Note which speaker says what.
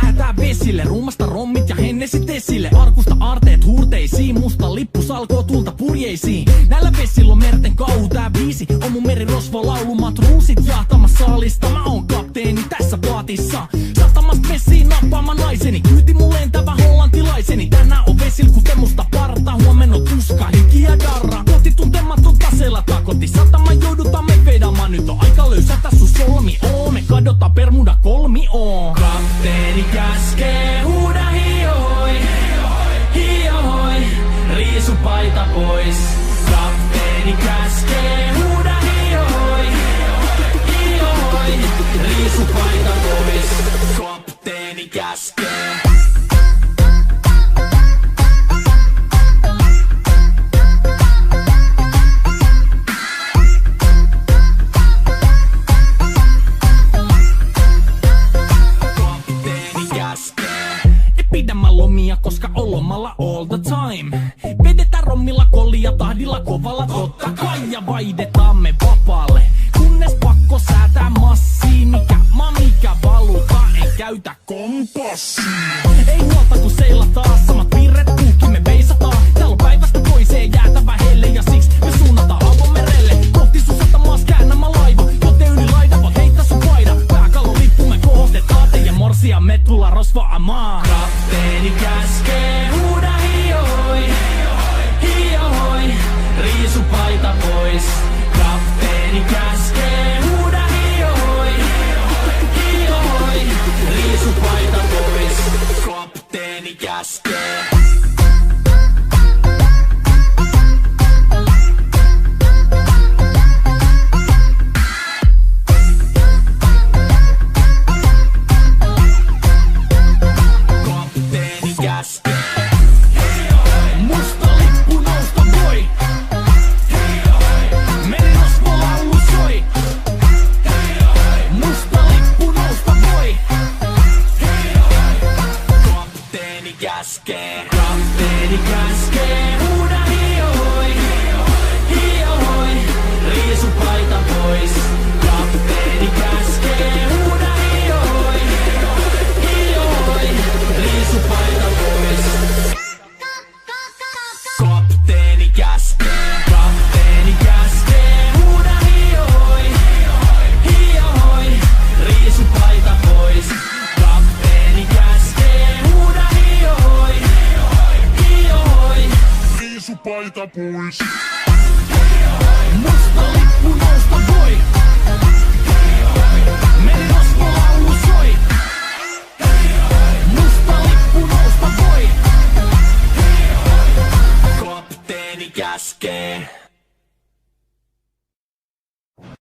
Speaker 1: lähetään vesille. Ruumasta rommit ja hennesit esille. Arkusta aarteet huurteisiin, musta lippu salkoo tulta purjeisiin. Näillä vesillä on merten kauhu, tää biisi on mun merirosvo laulu. Matruusit jahtamassa saalista, mä oon kapteeni tässä paatissa. Satamasta messiin nappaamaan naiseni, kyyti mun lentävä hollantilaiseni. Tänään on vesil kuten musta parta, huomenna tuska, hiki ja darra. Koti tuntematon taseella takoti, satama joudutaan me vedamaan. Nyt on aika löysätä sun solmi, me kadotaan Bermuda kolmioon. Kapteeni käskee, huuda hiohoi, hiohoi, riisu paita pois. Kapteeni käskee, huuda hiohoi, hiohoi, riisu paita pois. Kapteeni käskee. Pidämä lomia, koska on lomalla all the time. Vedetään rommilla kollia tahdilla kovalla totta kai. Ja vaihdetaan me vapaalle, kunnes pakko säätää massiin. Mikä valuta, ei käytä kompassia. Ei huolta kun seilataan, samat piirret puhki me veisataan. Täällä on päivästä toiseen jäätävä helle ja siksi me suunnataan avomerelle. Kohti sun satamaas käännämä laiva, joten yli laida voit heittää sun paida. Pääkallon lippu me kohotetaan, teidän morsia me tullaan rosvaamaan. Kapteeni käskee, huuda hiohoi, hiohoi, riisu paita pois. Kapteeni käskee, huuda hiohoi, hiohoi, riisu paita pois. Kapteeni käskee. Musta lippu nousta voi. Merirosvo laulu soi. Musta lippu nousta voi. Kapteeni käskee. Kapteeni käskee. Huuda hiohoi, hiohoi, riisu paita pois. Kapteeni käskee. Huuda hiohoi, hiohoi, riisu paita pois. Kapteeni käskee. Kapteeni käskee. Huuda hiohoi, hiohoi, riisu paita pois. Kapteeni käskee. Huuda hiohoi, hiohoi, riisu paita pois. Musta lippu nousta voi. Merirosvo laulu soi. Musta lippu nousta voi. Kapteeni käskee.